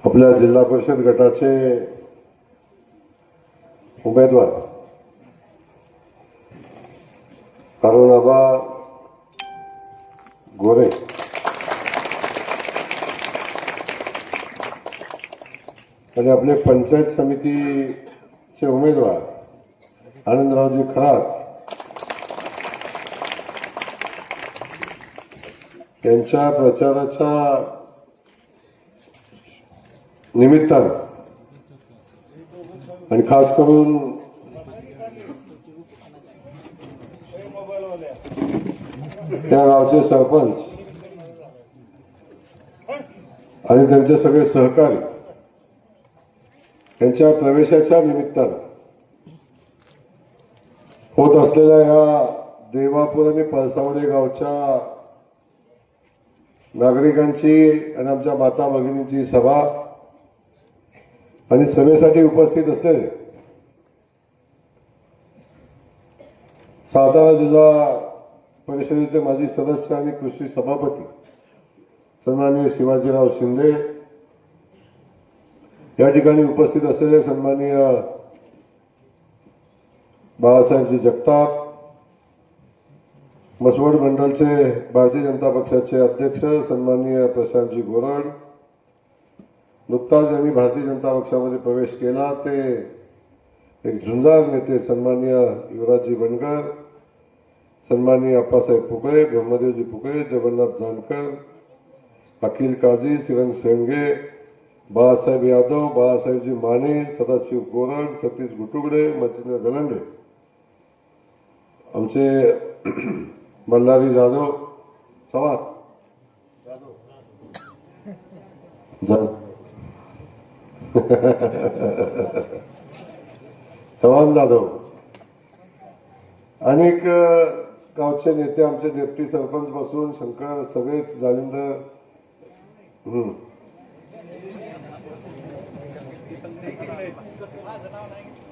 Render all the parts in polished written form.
आपल्या जिल्हा परिषद गटाचे उमेदवार अरुणाबा गोरे आणि आपले पंचायत समितीचे उमेदवार आनंदरावजी खरात यांच्या प्रचाराच्या निमित्तानं आणि खास करून त्या गावचे सरपंच आणि त्यांचे सगळे सहकारी यांच्या प्रवेशाच्या निमित्तानं होत असलेल्या या देवापूर आणि पळसावडे गावच्या नागरिकांची आणि आमच्या माता भगिनींची सभा आणि सभेसाठी उपस्थित असलेले सातारा जिल्हा परिषदेचे माजी सदस्य आणि कृषी सभापती सन्माननीय शिवाजीराव शिंदे, या ठिकाणी उपस्थित असलेले सन्माननीय बाळासाहेबजी जगताप, मसवड मंडलचे भारतीय जनता पक्षाचे अध्यक्ष सन्माननीय प्रशांतजी गोरड, नुकताच ज्यांनी भारतीय जनता पक्षामध्ये प्रवेश केला ते एक झुंजार नेते सन्माननीय युवराजजी बनकर, सन्माननीय अप्पासाहेब पुकळे, ब्रह्मदेवजी पुकळे, जगन्नाथ जानकर, अखिल काझी, श्रीरंग शेंगे, बाळासाहेब यादव, बाळासाहेबजी माने, सदाशिव गोरड, सतीश गुटुगडे, मच्छिंद्र गलंडे, आमचे मल्हारी जाधव चव्हाण चव्हाण जाधव, अनेक गावचे नेते, आमचे डेप्टी सरपंच पासून शंकर सगळेच जालिंदर,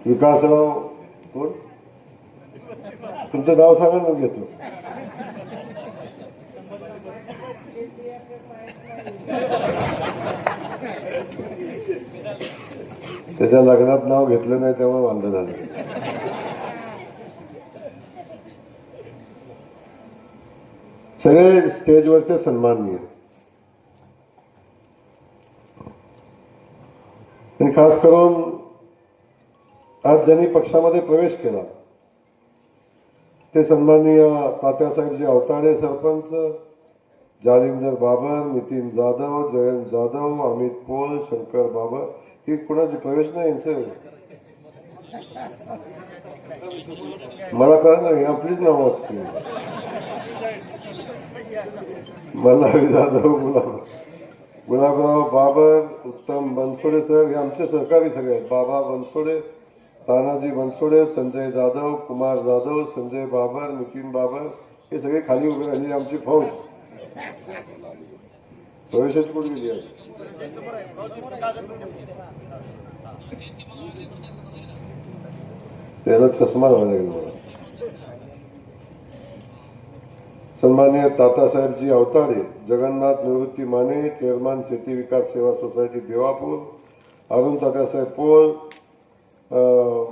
विकासराव, कोण तुमचं नाव सांगा ना घेतो. त्याच्या लग्नात नाव घेतलं नाही तेव्हा वांद झालं. सगळे स्टेजवरचे सन्माननीय आणि खास करून आज ज्यांनी पक्षामध्ये प्रवेश केला ते सन्माननीय तात्यासाहेबजी अवताडे सरपंच, जालिंदर बाबर, नितीन जाधव, जयंत जाधव, अमित पोल, शंकर बाबर, ही कुणाची प्रवेश नाही यांचं. मला कळत नाही, आपलीच नावं असतील. मल्हारी जाधव, गुलाबराव बाबर, उत्तम बनसोडे सर, हे आमचे सहकारी सगळे आहेत. बाबा बनसोडे, तानाजी बनसोडे, संजय जाधव, कुमार जाधव, संजय बाबर, नितीन बाबर, हे सगळे खाली उभे राहिलेली आमची फौज. प्रवेशाची कोणी दिली आहे? त्याला चष्मा लावायला लागेल मला. सन्माननीय तातासाहेबजी अवताडे, जगन्नाथ निवृत्ती माने, चेअरमन शेती विकास सेवा सोसायटी देवापूर, अरुण तात्यासाहेब पोळ,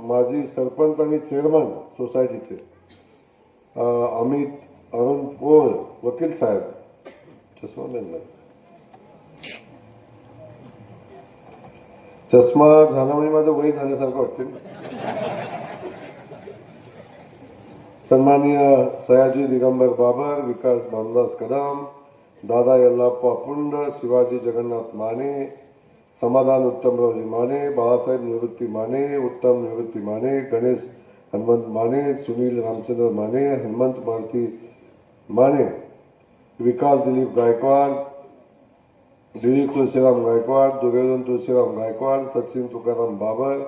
माजी सरपंच आणि चेअरमन सोसायटीचे अमित अरुण पोळ, वकील साहेब, चष्मा नाही, चष्मा झाला म्हणजे माझं वय झाल्यासारखं वाटते. सन्माननीय सयाजी दिगंबर बाबर, विकास भामदास कदम, दादा यल्लाप्पा पुंड, शिवाजी जगन्नाथ माने, समाधान उत्तमरावजी माने, बाळासाहेब निवृत्ती माने, उत्तम निवृत्ती माने, गणेश हनुमंत माने, सुनील रामचंद्र माने, हनुमंत मारुती माने, विकास दिलीप गायकवाड, दिलीप तुळशीराम गायकवाड, दुर्योधन तुळशीराम गायकवाड, सचिन तुकाराम बाबर,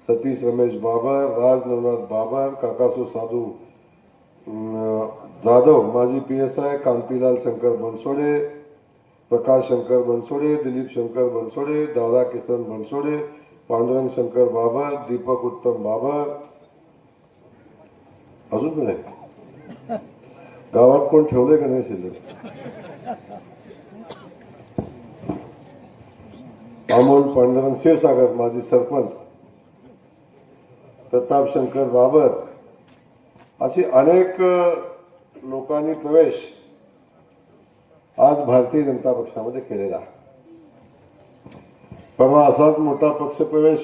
सतीश रमेश बाबर, राज नवनाथ बाबर, काकासू साधू जाधव, माजी PSI, कांतीलाल शंकर बनसोडे, प्रकाश शंकर बनसोडे, दिलीप शंकर बनसोडे, दादा किसन बनसोडे, पांडुरंग शंकर बाबर, दीपक उत्तम बाबर, अजून नाही गावात कोण ठेवले का नाही शिल्लक? अमोल पांडुरंग क्षीरसागर माजी सरपंच, प्रताप शंकर बाबर, अशी अनेक लोकांनी प्रवेश आज भारतीय जनता पक्षामध्ये केलेला. परवा असाच मोठा पक्ष प्रवेश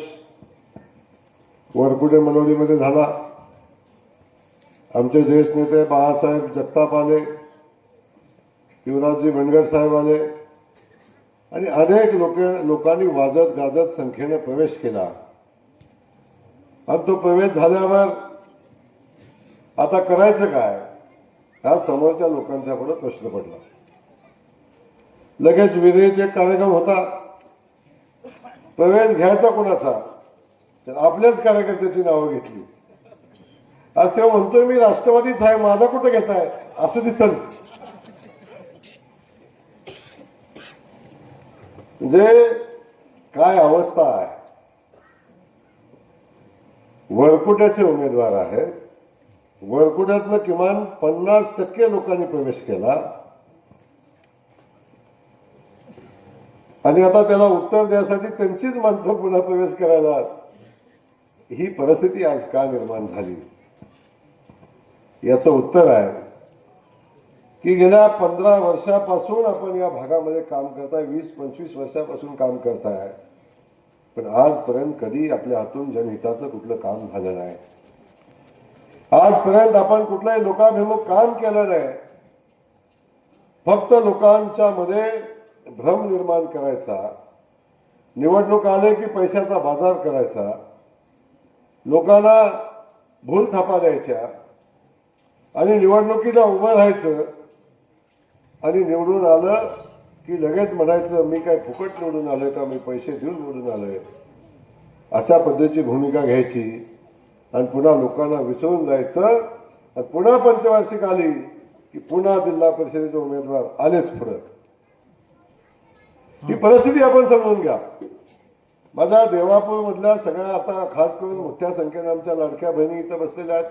वरकुटे मनोरीमध्ये झाला. आमचे ज्येष्ठ नेते बाळासाहेब जगताप आले, युवराजजी बनगर साहेब आले आणि अनेक लोकांनी वाजत गाजत संख्येने प्रवेश केला. आणि तो प्रवेश झाल्यावर आता करायचं काय हा समोरच्या लोकांच्या पुढे प्रश्न पडला. लगेच विधेयक एक कार्यक्रम होता, प्रवेश घ्यायचा कोणाचा, तर आपल्याच कार्यकर्त्याची नावं घेतली. आज तेव्हा म्हणतोय मी राष्ट्रवादीच आहे, माझा कुठं घेताय, असू दे चल. म्हणजे काय अवस्था आहे. वरकुट्याचे उमेदवार आहेत, वरकुट्यातलं किमान 50% लोकांनी प्रवेश केला आणि आता त्याला उत्तर द्यायसाठी त्यांचीच माणसं पुन्हा प्रवेश करायला. ही परिस्थिती आज का निर्माण झाली याचं उत्तर आहे की गेल्या 15 वर्षापासून आपण या भागामध्ये काम करताय, 20-25 वर्षापासून काम करताय, पण आजपर्यंत कधी आपल्या हातून जनहिताचं कुठलं काम झालं नाही. आजपर्यंत आपण कुठलंही लोकाभिमुख काम केलं नाही. फक्त लोकांच्या मध्ये भ्रम निर्माण करायचा, निवडणूक आले की पैशाचा बाजार करायचा, लोकांना भूल थापा द्यायच्या आणि निवडणुकीला उभं राहायचं आणि निवडून आलं की लगेच म्हणायचं मी काय फुकट निवडून आलोय का, मी पैसे देऊन निवडून आलोय, अशा पद्धतीची भूमिका घ्यायची आणि पुन्हा लोकांना विसरून जायचं. आणि पुन्हा पंचवार्षिक आली की पुन्हा जिल्हा परिषदेचे उमेदवार आलेच पुढे. ही परिस्थिती आपण समजून घ्या. माझ्या देवापूर मधल्या सगळ्या आता खास करून मोठ्या संख्येने आमच्या लाडक्या बहिणी इथं बसलेल्या आहेत,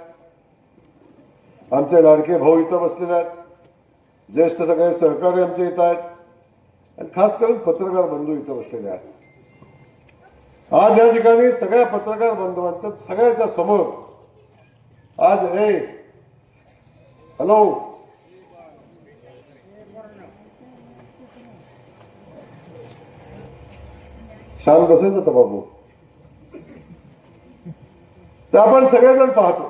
आमचे लाडके भाऊ इथं बसलेले आहेत, ज्येष्ठ सगळे सहकारी आमचे इथं आहेत आणि खास करून पत्रकार बंधू इथं बसलेले आहेत. आज या ठिकाणी सगळ्या पत्रकार बांधवांच्या सगळ्याच्या समोर आज हॅलो शांत बसायचं तर बाबू. तर आपण सगळेजण पाहतो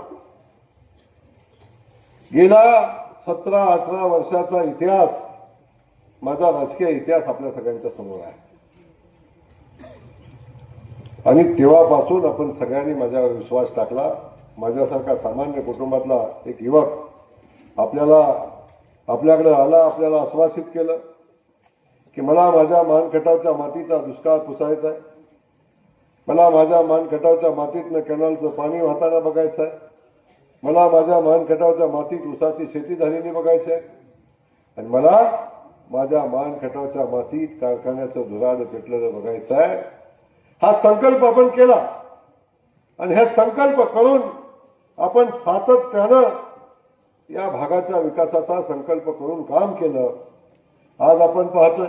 गेला 17-18 वर्षाचा इतिहास, माझा राजकीय इतिहास आपल्या सगळ्यांच्या समोर आहे. आणि तेव्हापासून आपण सगळ्यांनी माझ्यावर विश्वास टाकला. माझ्यासारखा सामान्य कुटुंबातला एक युवक आपल्याकडे आला, आपल्याला आश्वासित केलं की मला माझ्या मानखटावच्या मातीचा दुष्काळ पुसायचा आहे, मला माझ्या मानखटावच्या मातीतनं कॅनलचं पाणी वाहताना बघायचं आहे, मला माझ्या मानखटावच्या मातीत ऊसाची शेती झालेली बघायची आहे आणि मला माझ्या मानखटावच्या मातीत कारखान्याचं धुराड पेटलेलं बघायचं आहे. हा संकल्प आपण केला आणि हा संकल्प करून आपण सातत्यानं या भागाच्या विकासाचा संकल्प करून काम केलं. आज आपण पाहतोय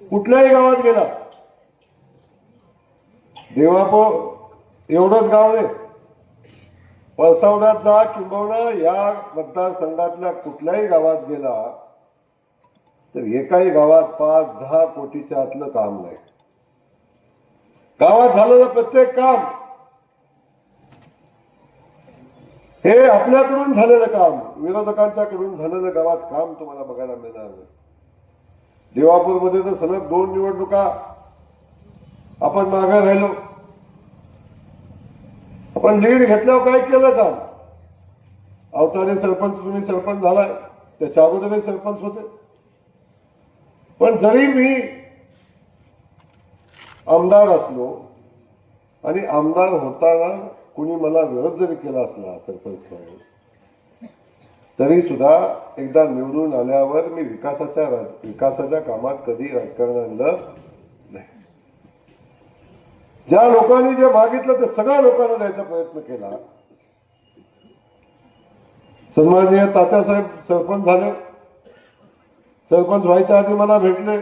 कुठल्याही गावात गेला, देवापूर एवढंच गाव नाही, पळसावड्यात जा किंबहुना या मतदारसंघातल्या कुठल्याही गावात गेला तर एकाही गावात 5-10 कोटीच्या आतलं काम नाही. गावात झालेलं प्रत्येक काम हे आपल्याकडून झालेलं काम, विरोधकांच्याकडून झालेलं गावात काम तुम्हाला बघायला मिळणार नाही. देवापूरमध्ये तर सलग 2 निवडणुका आपण मागे राहिलो. आपण लीड घेतल्यावर काय केलं काम? अवताडे सरपंच तुम्ही सरपंच झालाय, त्याच्या अगोदरही सरपंच होते. पण जरी मी आमदार असलो आणि आमदार होताना कुणी मला विरोध जरी केला असला सरपंच, तरी सुद्धा एकदा निवडून आल्यावर मी विकासाच्या कामात कधी राजकारण आणलं नाही. ज्या लोकांनी जे मागितलं ते सगळ्या लोकांना द्यायचा प्रयत्न केला. सन्माननीय तात्यासाहेब सरपंच झाले, सरपंच व्हायच्या आधी मला भेटले,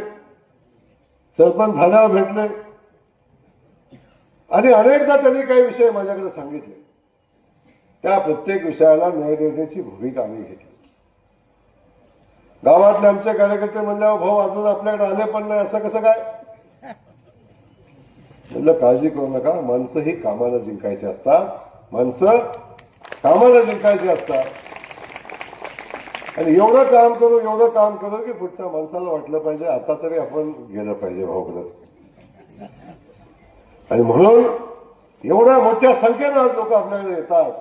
सरपंच झाल्यावर भेटले आणि अनेकदा त्यांनी काही विषय माझ्याकडे सांगितले. त्या प्रत्येक विषयाला न्याय देण्याची भूमिका आम्ही घेतली. गावातले आमचे कार्यकर्ते म्हणल्यावर भाऊ अजून आपल्याकडे आले पण नाही, असं कसं काय? म्हणलं काळजी करू नका, माणसं ही कामाला जिंकायची असतात, माणसं कामाला जिंकायची असतात. आणि एवढं काम करू की पुढच्या माणसाला वाटलं पाहिजे आता तरी आपण गेलं पाहिजे भाऊकडे. आणि म्हणून एवढ्या मोठ्या संख्येनं आज लोक आपल्याकडे येतात.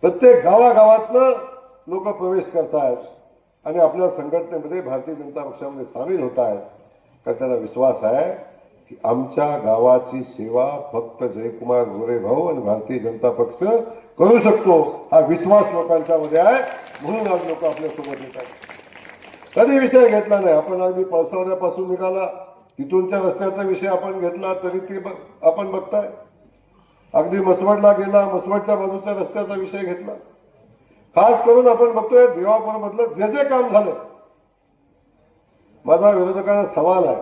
प्रत्येक गावागावातनं लोक प्रवेश करतायत आणि आपल्या संघटनेमध्ये भारतीय जनता पक्षामध्ये सामील होत आहेत. का त्यांना विश्वास आहे की आमच्या गावाची सेवा फक्त जयकुमार गोरे भाऊ आणि भारतीय जनता पक्ष करू शकतो, हा विश्वास लोकांच्या मध्ये आहे. म्हणून आज लोक आपल्यासोबत येत आहेत. कधी विषय घेतला नाही आपण. अगदी पळसवण्यापासून निघाला तिथूनच्या रस्त्याचा विषय आपण घेतला तरी ते आपण बघताय. अगदी मसवडला गेला, मसवडच्या बाजूच्या रस्त्याचा विषय घेतला. खास करून आपण बघतोय देवापूरमधलं जे जे काम झालं. माझा विरोधकांना सवाल आहे,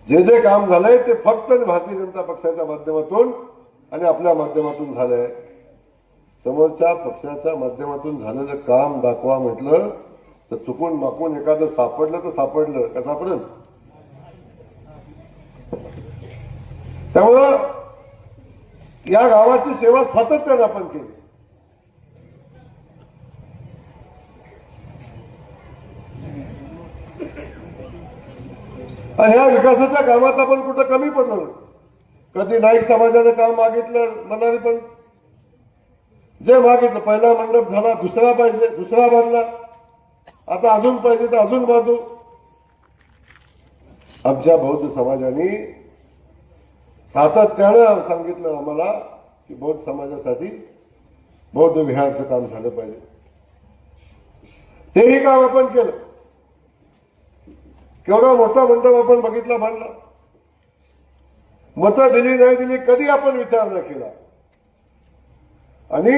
जे जे काम झालंय ते फक्त भारतीय जनता पक्षाच्या माध्यमातून आणि आपल्या माध्यमातून झालंय. समोरच्या पक्षाच्या माध्यमातून झालेलं काम दाखवा म्हटलं तर चुकून माकून एखादं सापडलं तर सापडलं का सापडेल. त्यामुळं या गावाची सेवा सातत्याने आपण केली. ह्या विकासाच्या कामात आपण कुठं कमी पडलो. कधी नाईक समाजानं काम मागितलं म्हणाले, पण जे मागितलं पहिला मंडप झाला, दुसरा पाहिजे दुसरा बांधला, आता अजून पाहिजे तर अजून बांधू. आमच्या बौद्ध समाजाने सातत्यानं सांगितलं आम्हाला की बौद्ध समाजासाठी बौद्ध विहारचं काम झालं पाहिजे. तेही काम आपण केलं. केवढा मोठा मंडप आपण बघितला, बांधला. मतं दिली नाही दिली कधी आपण विचार न केला आणि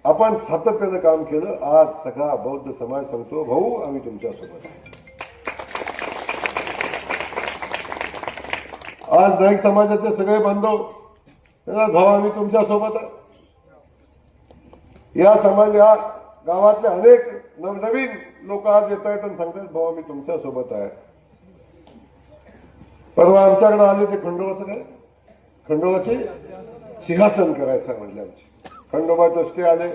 आपण सातत्यानं काम केलं. आज सगळा बौद्ध समाज सांगतो भाऊ आम्ही तुमच्यासोबत आहे. आज नाईक समाजाचे सगळे बांधव भाऊ आम्ही तुमच्यासोबत आहे. या गावातले अनेक नवनवीन लोक आज येत आहेत आणि सांगतात भाऊ आम्ही तुमच्यासोबत आहे. परवा आमच्याकडे आले ते खंडोबाचं काय, खंडोबाचे सिंहासन करायचं म्हणले. आमचे खंडोबा ट्रस्टी आले,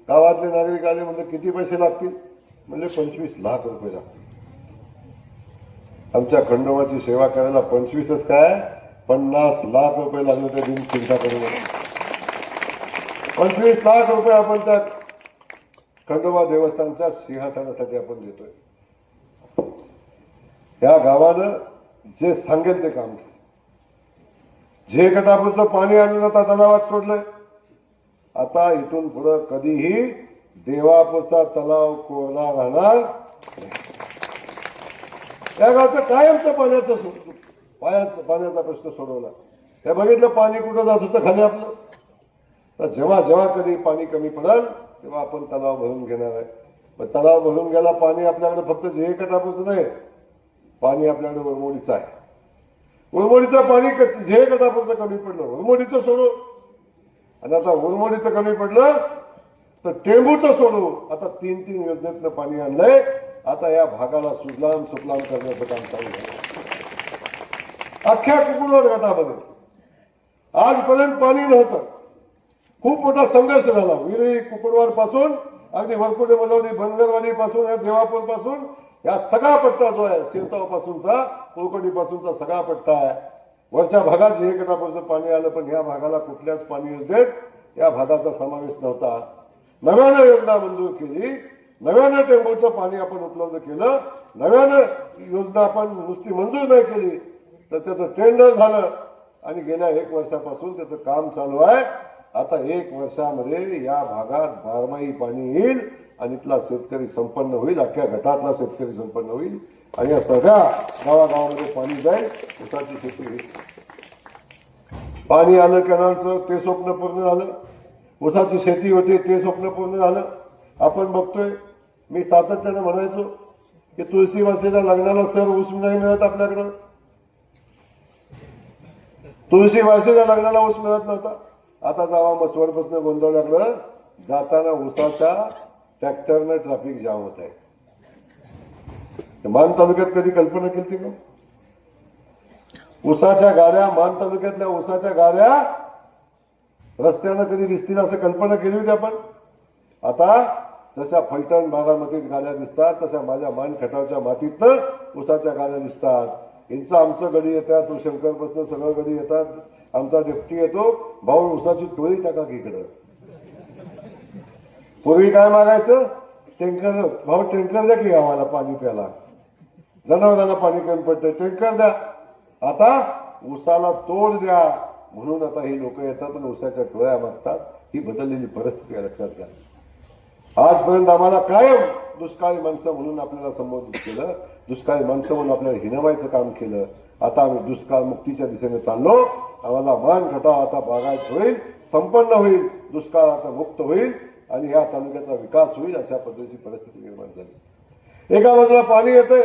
गावातले नागरिक आले. म्हणजे किती पैसे लागतील? म्हणजे 25 लाख रुपये लागतील. आमच्या खंडोबाची सेवा करायला 25च काय 50 लाख रुपये लागले त्या दिन चिंता करू नका. 25 लाख रुपये आपण त्या खंडोबा देवस्थानच्या सिंहासनासाठी आपण देतोय. या गावानं जे सांगेल ते काम केलं. जे गटापूरचं पाणी आणून आता तलावात सोडलंय. आता इथून पुढं कधीही देवापूरचा तलाव कोरडा राहणार. या गावचं कायमचं पाण्याचा प्रश्न सोडवला. हे बघितलं पाणी कुठं जात होतं खाली आपलं. तर जेव्हा जेव्हा कधी पाणी कमी पडेल तेव्हा आपण तलाव भरून घेणार आहे. पण तलाव भरून गेला पाणी आपल्याकडे फक्त जे गटापूरचं नाही, पाणी आपल्याकडे उरमोडीचं आहे. उरमोडीचं पाणी जे गटापूरचं कमी पडलं उरमोडीचं सोडू. आणि आता उरमोडीचं कमी पडलं तर टेंबूचं सोडू. आता 3 योजनेतनं पाणी आणलंय. आता या भागाला सुजलाम सुफलाम करण्याचं काम चालू झालं. अख्ख्या कुकुडवाड गटामध्ये आजपर्यंत पाणी नव्हतं. खूप मोठा संघर्ष झाला. विरी कुकुडवाड पासून अगदी वरकुटे मलवडी बनगरवाडी पासून या देवापूर पासून या सगळा पट्टा जो आहे शिरताव पासूनचा कोळकडी पासूनचा सगळा पट्टा आहे. वरच्या भागात जे गटापूरचं पाणी आलं पण या भागाला कुठल्याच पाणी योजनेत या भागाचा समावेश नव्हता. नव्यानं योजना मंजूर केली. नव्यानं टेंबूचं पाणी आपण उपलब्ध केलं. नव्यानं योजना आपण नुसती मंजूर नाही केली तर त्याचं टेंडर झालं आणि गेल्या 1 वर्षापासून त्याचं काम चालू आहे. आता 1 वर्षामध्ये या भागात बारमाही पाणी येईल आणि इथला शेतकरी संपन्न होईल. अख्ख्या गटातला शेतकरी संपन्न होईल आणि या सगळ्या गावागावामध्ये पाणी जाईल. ऊसाची शेती होईल. पाणी आलं कॅनलचं ते स्वप्न पूर्ण झालं. ऊसाची शेती होती ते स्वप्न पूर्ण झालं. आपण बघतोय. मी सातत्यानं म्हणायचो की तुळशी मातेच्या लग्नाला सर ऊस नाही मिळत आपल्याकडं. तुळशी मातेच्या लग्नाला ऊस मिळत नव्हता. आता जावा मसवडपासून गोंदवल्याकडं जाताना ऊसाच्या ट्रॅक्टरनं ट्रॅफिक जाम होत आहे. मान तालुक्यात कधी कल्पना केली का? ऊसाच्या गाड्या, मान तालुक्यातल्या ऊसाच्या गाड्या रस्त्यानं कधी दिसतील असं कल्पना केली होती आपण? आता जशा फलटण बारामतीत गाड्या दिसतात तशा माझ्या मान खटावच्या मातीतनं ऊसाच्या गाड्या दिसतात. यांचं आमचं गडी येतात, तो शंकरपासून सगळं गडी येतात. आमचा डेप्टी येतो, भाऊ ऊसाची टोळी टाका की इकडं. पूर्वी काय मागायचं? टँकर, भाऊ टँकर द्या की आम्हाला पाणी प्यायला, जनावरांना पाणी कमी पडतं, टँकर द्या. आता ऊसाला तोड द्या म्हणून आता ही लोक येतात आणि ऊसाच्या टोळ्या मागतात. ही बदललेली परिस्थिती आहे, लक्षात घ्या. आजपर्यंत आम्हाला कायम दुष्काळी माणसं म्हणून आपल्याला संबोधित केलं, दुष्काळी माणसं म्हणून आपल्याला हिनवायचं काम केलं. आता आम्ही दुष्काळ मुक्तीच्या दिशेने चाललो. आम्हाला मान खटाव आता बागायत होईल, संपन्न होईल, दुष्काळ आता मुक्त होईल आणि या तालुक्याचा विकास होईल, अशा पद्धतीची परिस्थिती निर्माण झाली. एका बाजूला पाणी येते,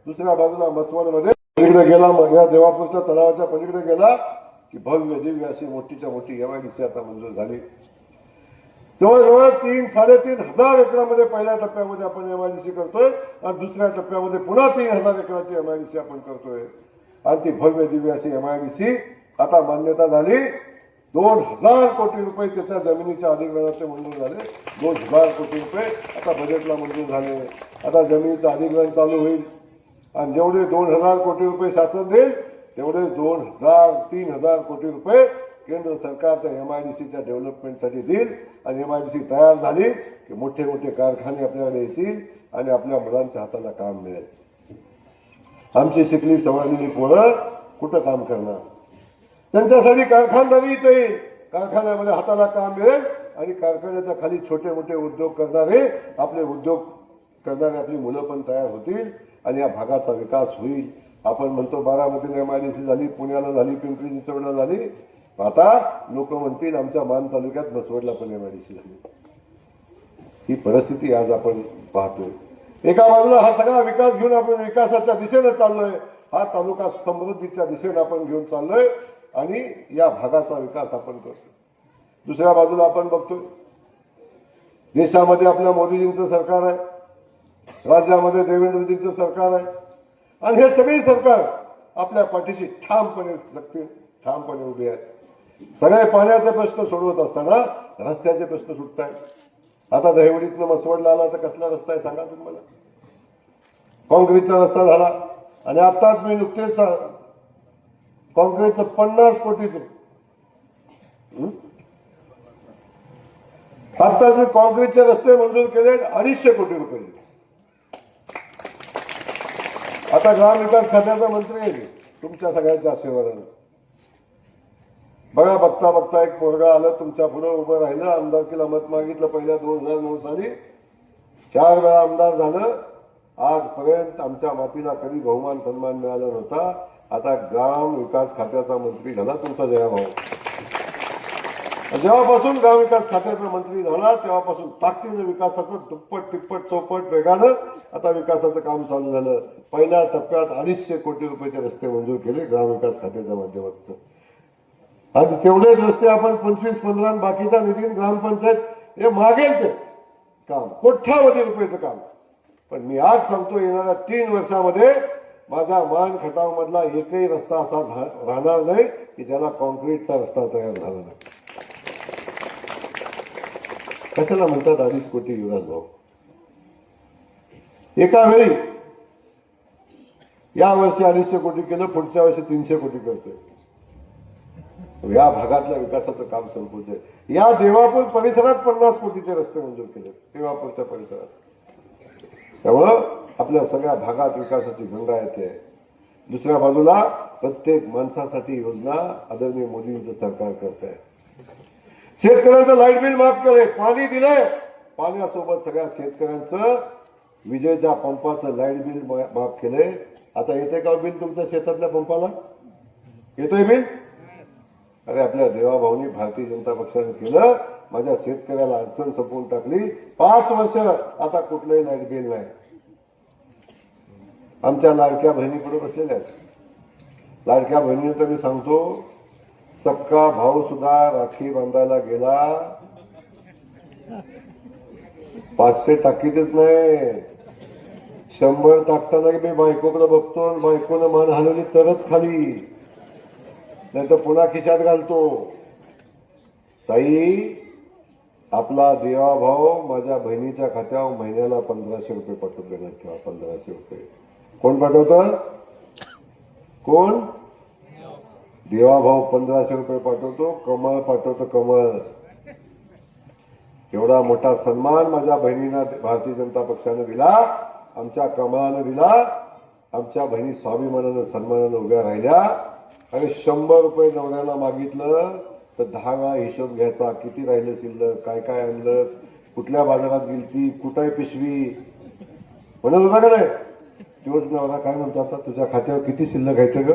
दुसऱ्या बाजूला मसवडमध्ये पलीकडे गेला, या देवापूरच्या तलावाच्या पलीकडे गेला की भव्य दिव्य अशी मोठीच्या मोठी MIDC आता मंजूर झाली. जवळजवळ 3-3.5 एकरामध्ये पहिल्या टप्प्यामध्ये आपण MIDC करतोय आणि दुसऱ्या टप्प्यामध्ये पुन्हा 3,000 एकराची MIDC आपण करतोय. आणि ती भव्य दिव्य अशी MIDC आता मान्यता झाली. 2,000 कोटी रुपये त्याच्या जमिनीच्या अधिग्रहणाचे मंजूर झाले. 2,000 कोटी रुपये आता बजेटला मंजूर झाले. आता जमिनीचं अधिग्रहण चालू होईल आणि जेवढे 2,000 कोटी रुपये शासन देईल तेवढे 3,000 कोटी रुपये केंद्र सरकार त्या MIDCच्या डेव्हलपमेंटसाठी देईल. आणि MIDC तयार झाली की मोठे मोठे कारखाने आपल्याकडे येतील आणि आपल्या मुलांच्या हाताला काम मिळेल. आमची शिकली सवरलेली पोरं कुठं काम करणार? त्यांच्यासाठी कारखानदारी इथे येईल, कारखान्यामध्ये हाताला काम मिळेल आणि कारखान्याच्या खाली छोटे मोठे उद्योग करणारे आपले आपली मुलं पण तयार होतील आणि या भागाचा विकास होईल. आपण म्हणतो बारामतीला MIDC झाली, पुण्याला झाली, पिंपरी चिंचवडला झाली. आता लोक म्हणतील आमच्या मान तालुक्यात मसवडला पण MIDC झाली. ही परिस्थिती आज आपण पाहतोय. एका बाजूला हा सगळा विकास घेऊन आपण विकासाच्या दिशेने चाललोय. हा तालुका समृद्धीच्या दिशेने आपण घेऊन चाललोय आणि या भागाचा विकास आपण करतो. दुसऱ्या बाजूला आपण बघतोय देशामध्ये आपल्या मोदीजींचं सरकार आहे, राज्यामध्ये देवेंद्रजींचं सरकार आहे आणि हे सगळी सरकार आपल्या पाठीशी ठामपणे उभी आहे. सगळे पाण्याचे प्रश्न सोडवत असताना रस्त्याचे प्रश्न सुटत आहेत. आता दहिवडीतनं मसवडला आला तर कसला रस्ता आहे सांगा तुम्ही मला? कॉन्क्रीटचा रस्ता झाला आणि आताच मी नुकतेच कॉन्क्रीटचं 50 कोटीचं आताच मी कॉन्क्रीटचे रस्ते मंजूर केले 250 कोटी रुपये. आता ग्रामविकास खात्याचा मंत्री आहे तुमच्या सगळ्यांच्या आशीर्वादाने. बघा बघता एक पोरगा आलं तुमच्या पुढे उभं राहिलं, आमदारकीला मत मागितलं पहिल्या 2009 साली, 4 वेळा आमदार झालं. आजपर्यंत आमच्या मातीला कधी बहुमान सन्मान मिळाला नव्हता. आता ग्राम विकास खात्याचा मंत्री झाला तुमचा जयाभाऊ. जेव्हापासून ग्रामविकास खात्याचा मंत्री झाला तेव्हापासून ताकदीने विकासाचं दुप्पट तिप्पट चौपट वेगानं आता विकासाचं काम चालू झालं. पहिल्या टप्प्यात 250 कोटी रुपयाचे रस्ते मंजूर केले ग्रामविकास खात्याच्या माध्यमातून. आणि तेवढेच रस्ते आपण 25-15 बाकीचा निधी ग्रामपंचायत हे मागेल ते काम, कोट्यावधी रुपयाचं काम. पण मी आज सांगतो येणाऱ्या 3 वर्षामध्ये माझा मान खटाव मधला एकही रस्ता असा राहणार नाही की ज्याला कॉन्क्रीटचा रस्ता तयार झाला नाही. कशाला म्हणतात 2.5 कोटी युवराज भाऊ? एका वेळी या वर्षी 250 कोटी केलं, पुढच्या वर्षी 300 कोटी करतोय. या भागातल्या विकासाचं काम संपवतोय. या देवापूर परिसरात 50 कोटीचे रस्ते मंजूर केले देवापूरच्या परिसरात. त्यामुळं आपल्या सगळ्या भागात विकासाची गंगा येते. दुसऱ्या बाजूला प्रत्येक माणसासाठी योजना आदरणीय मोदींचं सरकार करत आहे. शेतकऱ्यांचं लाईट बिल माफ केले, पाणी दिलंय, पाण्यासोबत सगळ्या शेतकऱ्यांचं विजेच्या पंपाचं लाईट बिल माफ केलंय. आता येते का बिल तुमच्या शेतातल्या पंपाला? येतंय बिल? अरे आपल्या देवाभाऊनी भारतीय जनता पक्षाने केलं, माझ्या शेतकऱ्याला अडचण संपवून टाकली. 5 वर्ष आता कुठलंही लाईट बिल नाही. आमच्या लाडक्या बहिणी पुढे बसलेल्या आहेत. लाडक्या बहिणीने तर मी सांगतो, सक्का भाऊ सुद्धा राखी बांधायला गेला 500 टाकीतच नाही, 100 टाकताना मी बायकोकडे बघतो, बायकोनं मान हलवली तरच खाली, नाही तर पुन्हा खिशात घालतो. ताई, आपला देवा भाऊ माझ्या बहिणीच्या खात्यावर महिन्याला 1500 रुपये पाठवून देणार ठेवा. 1500 रुपये कोण पाठवतं? कोण? देवा भाऊ 1500 रुपये पाठवतो. कमळ पाठवतो. कमळ. एवढा मोठा सन्मान माझ्या बहिणींना भारतीय जनता पक्षाने दिला, आमच्या कमळानं दिला. आमच्या बहिणी स्वाभिमानानं सन्मानानं उभ्या राहिल्या. आणि 100 रुपये नवऱ्याला मागितलं तर 10 वेळा हिशोब घ्यायचा, किती राहिलं शिल्लक, काय काय आणलं, कुठल्या बाजारात गेलती, कुठे पिशवी, म्हणत होता का नाही? तोच नवरा काय म्हणतो, आता तुझ्या खात्यावर किती शिल्लक घ्यायचं ग,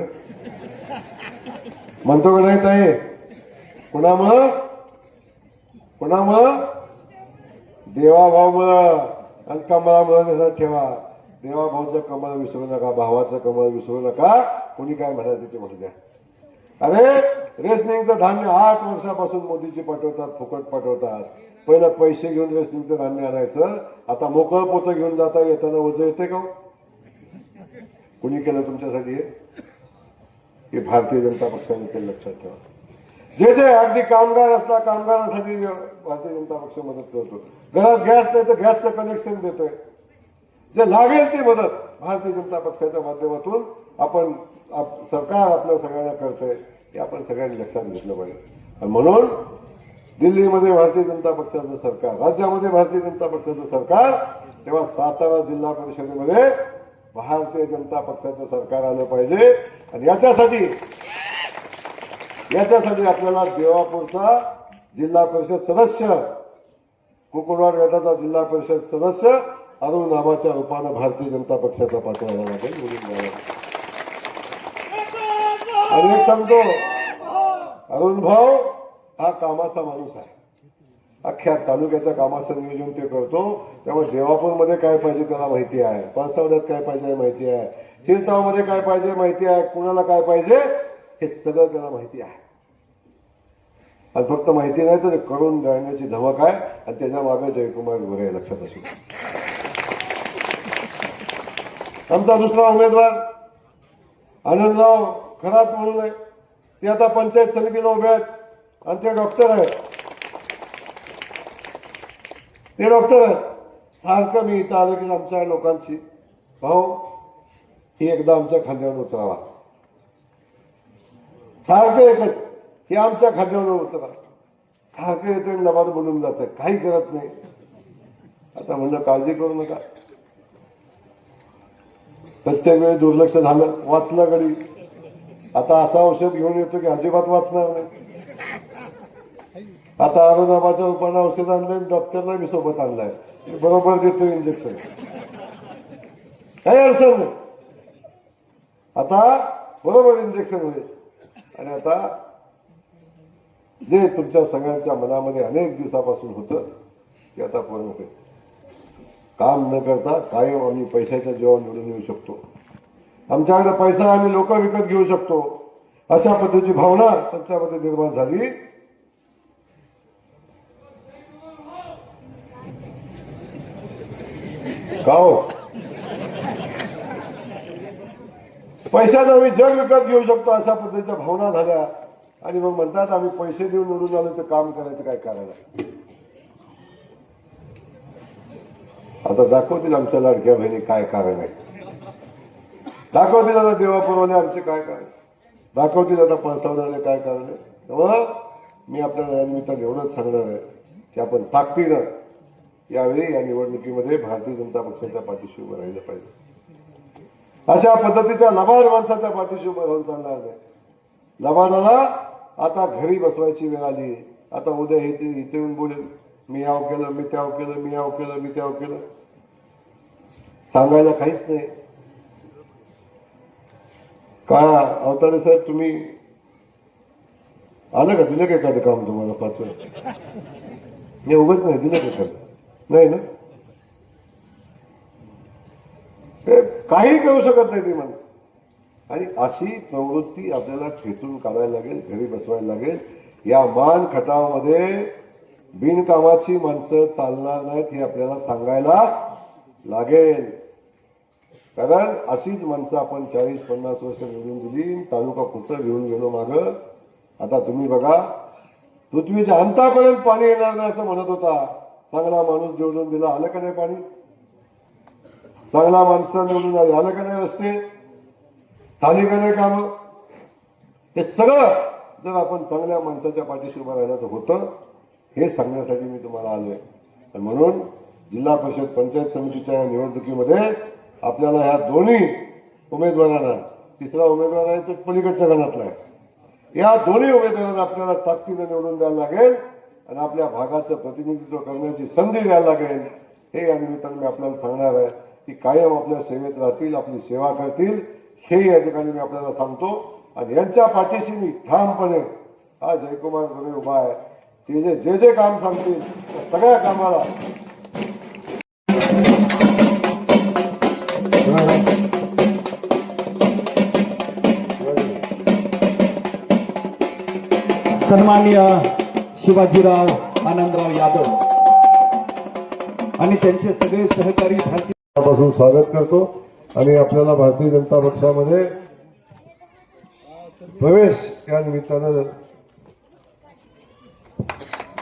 म्हणतो का नाही ताई? कुणामुळं? कुणामुळं? देवाभाऊमुळं आणि कमळामुळं. लक्षात ठेवा, देवाभाऊचं कमळ विसरू नका, भावाचं कमळ विसरू नका. कोणी काय म्हणायचं ते म्हणू द्या. अरे, रेशनिंगचं धान्य 8 वर्षापासून मोदीजी पाठवतात, फुकट पाठवतात. पहिलं पैसे घेऊन रेशनिंगचं धान्य आणायचं, आता मोकळं पोतं घेऊन जाता, येताना वजन येते का? कुणी केलं तुमच्यासाठी हे? भारतीय जनता पक्षाने केलं. लक्षात ठेवा, जे जे अगदी कामगार असला, कामगारांसाठी भारतीय जनता पक्ष मदत करतो. घरात गॅस नाही तर गॅसचं कनेक्शन देतोय. जे लागेल ती मदत भारतीय जनता पक्षाच्या माध्यमातून आपण सरकार आपल्या सगळ्यांना करतंय, हे आपण सगळ्यांनी लक्षात घेतलं पाहिजे. आणि म्हणून दिल्लीमध्ये भारतीय जनता पक्षाचं सरकार, राज्यामध्ये भारतीय जनता पक्षाचं सरकार, तेव्हा सातारा जिल्हा परिषदेमध्ये भारतीय जनता पक्षाचं सरकार आलं पाहिजे. आणि याच्यासाठी आपल्याला देवापूरचा जिल्हा परिषद सदस्य, कुकुरवाड गटाचा जिल्हा परिषद सदस्य अरुण नावाच्या रूपानं भारतीय जनता पक्षाचा पाठवायला लागेल. आणि एक सांगतो, अरुण भाऊ हा कामाचा माणूस आहे. अख्ख्या तालुक्याच्या कामाचं नियोजन ते करतो. त्यामुळे देवापूरमध्ये काय पाहिजे त्याला माहिती आहे, पानसावड्यात काय पाहिजे माहिती आहे, शिरतावमध्ये काय पाहिजे माहिती आहे, कुणाला काय पाहिजे हे सगळं त्याला माहिती आहे. आणि फक्त माहिती नाही तर करून देण्याची धमक आहे. आणि त्याच्या मागे जयकुमार गोरे लक्षात असू. आमचा दुसरा उमेदवार आनंदराव खरात म्हणून आहे. ते आता पंचायत समितीला उभे आहेत आणि ते डॉक्टर आहेत. ते डॉक्टर आहेत. सारखं मी इथं आलं की आमच्या लोकांची, भाऊ ही एकदा आमच्या खांद्यावर उतरावा, सारखं एकच, हे आमच्या खांद्यावर उतरा. सारखं येतं लबाड बोलून जातं, काही करत नाही. आता म्हणलं काळजी करू नका. प्रत्येक वेळी दुर्लक्ष झालं, वाचलं गडी. आता असा औषध घेऊन येतो की अजिबात वाचणार नाही. आता अरुणाबाच्या रूपानं औषध आणलंय, डॉक्टरला मी सोबत आणलाय, बरोबर देतो इंजेक्शन, काही अडचण नाही. आता बरोबर इंजेक्शन होईल. आणि आता जे तुमच्या सगळ्यांच्या मनामध्ये अनेक दिवसापासून होतं ते आता पूर्ण होईल. काम न करता कायम आम्ही पैशाच्या जीवावर निवडून येऊ शकतो. आमच्याकडे पैसा आम्ही लोक विकत घेऊ शकतो, अशा पद्धतीची भावना त्यांच्यामध्ये निर्माण झाली. का हो? पैशाने आम्ही जग विकत घेऊ शकतो अशा पद्धतीच्या भावना झाल्या. आणि मग म्हणतात आम्ही पैसे देऊन निवडून आलो तर काम करायचं काय कारण आहे? आता दाखवतील आमच्या लाडक्या बहिणी काय कारण आहे. दाखवतील आता देवापूरवाले आमचे काय कारण, दाखवतील आता पानसावड्याने काय कारण आहे. तेव्हा मी आपल्याला या निमित्ताने एवढंच सांगणार आहे की आपण ताकदीनं यावेळी या निवडणुकीमध्ये भारतीय जनता पक्षाच्या पाठीशी उभं राहिलं पाहिजे. अशा पद्धतीच्या लबाड माणसाच्या पाठीशी उभं राहून चालणार नाही. लबाडाला आता घरी बसवायची वेळ आली. आता उद्या इथे येऊन बोलेल मी याव केलं, मी त्याव केलं, मी याव केलं, मी त्याव केलं, सांगायला काहीच नाही. का अवताडे साहेब तुम्ही आलं का, दिलं का एखादं काम तुम्हाला 5 वेळा? मी उगाच नाही दिलं का एखादं? नाही ना. काही करू शकत नाही ती माणसं. आणि अशी प्रवृत्ती आपल्याला ठेचून काढायला लागेल, घरी बसवायला लागेल. या मान खटावमध्ये बिनकामाची माणसं चालणार नाहीत हे आपल्याला सांगायला लागेल. कारण अशीच माणसं आपण 40-50 वर्ष निवडून दिली, तालुका कुठं घेऊन गेलो मागं. आता तुम्ही बघा, पृथ्वीच्या अंतापर्यंत पाणी येणार नाही असं म्हणत होता. चांगला माणूस निवडून दिला, आलं का नाही पाणी? चांगला माणसं निवडून आलं का नाही? रस्ते झाली का नाही कामं? हे सगळं जर आपण चांगल्या माणसाच्या पाठीशी उभं राहिलं तर होतं, हे सांगण्यासाठी मी तुम्हाला आलोय. आणि म्हणून जिल्हा परिषद पंचायत समितीच्या निवडणुकीमध्ये आपल्याला ह्या दोन्ही उमेदवारांना, तिसरा उमेदवार आहे तो पलीकडच्या गणातला आहे, या दोन्ही उमेदवारांना आपल्याला ताकदीने निवडून द्यायला लागेल आणि आपल्या भागाचं प्रतिनिधित्व करण्याची संधी द्यायला लागेल. हे या निमित्ताने मी आपल्याला सांगणार आहे की कायम आपल्या सेवेत राहतील, आपली सेवा करतील, हे या ठिकाणी मी आपल्याला सांगतो. आणि यांच्या पाठीशी मी ठामपणे, हा जयकुमार गोरे उभा आहे, ते जे जे काम सांगतील त्या सगळ्या कामाला सन्माननीय शिवाजीराव आनंदराव यादव आणि त्यांचे सगळे सहकारी पासून स्वागत करतो. आणि आपल्याला भारतीय जनता पक्षामध्ये प्रवेश या निमित्तानं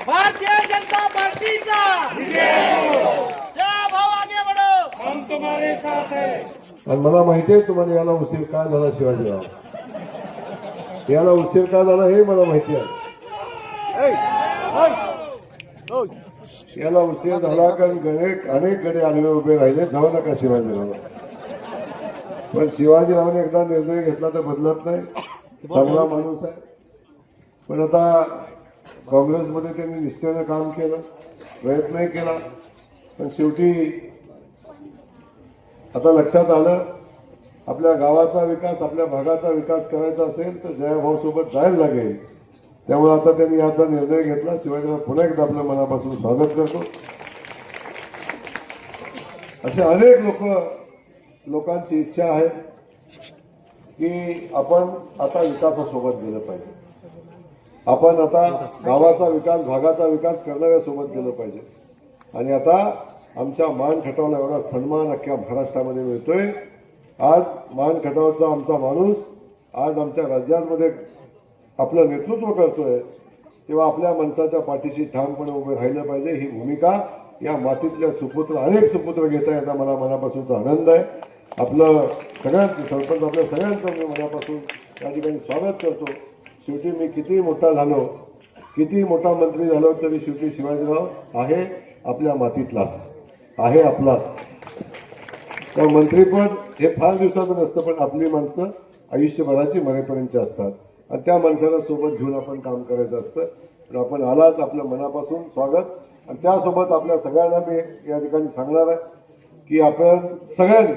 भारतीय जनता पार्टीचा जय भाव आगे बढ़ो, हम तुम्हारे साथ हैं. आणि मला माहिती आहे तुम्हाला याला उशीर का झाला. शिवाजीराव याला उशीर का झाला हे मला माहिती आहे. याला उशीर झाला कारण अनेक गडे आलेले उभे राहिले, जाऊ नका शिवाजीरावला. पण शिवाजीरावने एकदा निर्णय घेतला तर बदलत नाही, चांगला माणूस आहे. पण आता काँग्रेसमध्ये त्यांनी निष्ठेनं काम केलं, प्रयत्नही केला, पण शेवटी आता लक्षात आलं आपल्या गावाचा विकास, आपल्या भागाचा विकास करायचा असेल तर जयाभाऊ सोबत जायला लागेल. त्यामुळे आता त्यांनी याचा निर्णय घेतला. शिवाजीराव पुन्हा एकदा आपल्या मनापासून स्वागत करतो. असे अनेक लोकांची इच्छा आहे की आपण आता विकासासोबत गेलं पाहिजे, आपण आता गावाचा विकास, भागाचा विकास करणाऱ्या सोबत गेलं पाहिजे. आणि आता आमच्या मान खटावला एवढा सन्मान अख्ख्या महाराष्ट्रामध्ये मिळतोय. आज मान खटावचा आमचा माणूस आज आमच्या राज्यांमध्ये आपलं नेतृत्व करतोय, तेव्हा आपल्या माणसाच्या पाठीशी ठामपणे उभे राहिलं पाहिजे. ही भूमिका या मातीतल्या सुपुत्र, अनेक सुपुत्र घेता येता मला मनापासूनचा आनंद आहे. आपलं सगळ्यांचं, सरपंच आपल्या सगळ्यांचं मी मनापासून या ठिकाणी स्वागत करतो. शेवटी मी किती मोठा झालो, किती मोठा मंत्री झालो तरी शेवटी शिवाजीराव आहे आपल्या मातीतलाच, आहे आपलाच. त्या मंत्रीपद हे फार दिवसाचं नसतं, पण आपली माणसं आयुष्यभराची मरेपर्यंतची असतात आणि त्या माणसाला सोबत घेऊन आपण काम करायचं असतं. तर आपण आलाच, आपल्या मनापासून स्वागत. आणि त्यासोबत आपल्या सगळ्यांना मी या ठिकाणी सांगणार आहे की आपण सगळ्यांनी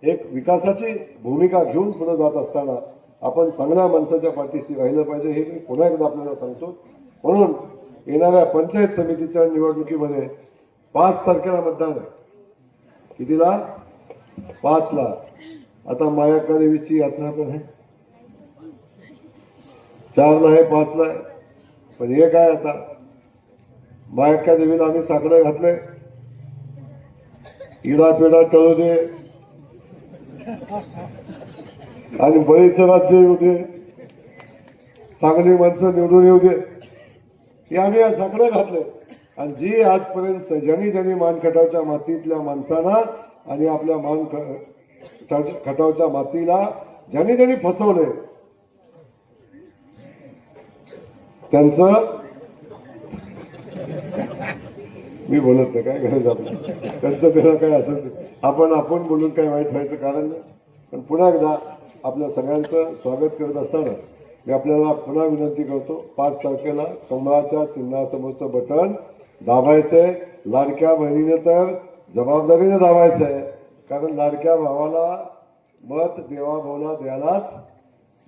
एक विकासाची भूमिका घेऊन पुढे जात असताना आपण चांगल्या माणसाच्या पाठीशी राहिलं पाहिजे, हे मी पुन्हा एकदा आपल्याला सांगतो. म्हणून येणाऱ्या पंचायत समितीच्या निवडणुकीमध्ये 5 तारखेला मतदान आहे. कितीला? 5 ला. आता मायाक्का देवीची यात्रा पण आहे, 4 ला आहे, 5 ला आहे. पण हे काय, आता मायाक्का देवीला आम्ही साकडं घातलंय, इडापिडा टळू दे आणि बळीचं राज्य येऊ दे, चांगली माणसं निवडून येऊ दे, हे आम्ही आज साकडं घातलंय. आणि जी आजपर्यंत ज्यांनी मान खटावच्या मातीतल्या माणसांना आणि आपल्या मान खटावच्या मातीला ज्यांनी फसवलंय त्यांचं मी बोलत नाही, काय गरज आपली त्यांचं त्याला काय असेल आपण बोलून काय वाईट व्हायचं कारण नाही. पण पुन्हा एकदा आपल्या सगळ्यांचं स्वागत करत असताना मी आपल्याला पुन्हा विनंती करतो, 5 तारखेला कमळाच्या चिन्हासमोरचं बटन दाबायचंय. लाडक्या बहिणीने तर जबाबदारीने दाबायचंय, कारण लाडक्या भावाला मत देवाभाऊला द्यायलाच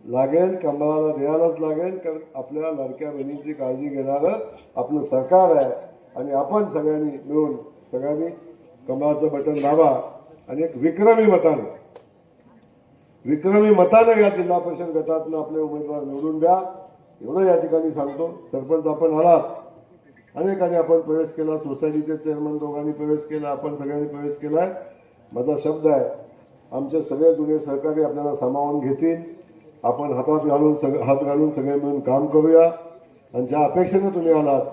लागेल, कमळाला द्यायलाच लागेल. कारण आपल्या लाडक्या बहिणींची काळजी घेणारं आपलं सरकार आहे आणि आपण सगळ्यांनी मिळून कमळाचं बटन दाबा आणि एक विक्रमी मतानं या जिल्हा परिषद गटातनं आपले उमेदवार निवडून द्या, एवढं या ठिकाणी सांगतो. सरपंच आपण आलात, अनेकांनी आपण प्रवेश केला, सोसायटीचे चेअरमन दोघांनी प्रवेश केला, आपण सगळ्यांनी प्रवेश केलाय. माझा शब्द आहे, आमचे सगळे जुने सहकारी आपल्याला सामावून घेतील. आपण हात घालून सगळे मिळून काम करूया आणि ज्या अपेक्षेने तुम्ही आलात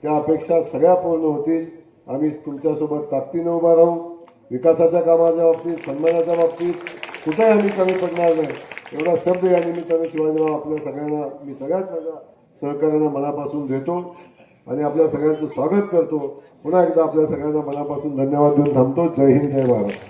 त्या अपेक्षा सगळ्या पूर्ण होतील. आम्ही तुमच्यासोबत ताकदीने उभा राहू. विकासाच्या कामाच्या बाबतीत, सन्मानाच्या बाबतीत कुठेही आम्ही कमी पडणार नाही, एवढा शब्द या निमित्ताने शिवाजीराव आपल्या सगळ्यांना, मी सगळ्यात माझ्या सहकार्यांना मनापासून देतो आणि आपल्या सगळ्यांचं स्वागत करतो. पुन्हा एकदा आपल्या सगळ्यांना मनापासून धन्यवाद देऊन थांबतो. जय हिंद, जय महाराष्ट्र.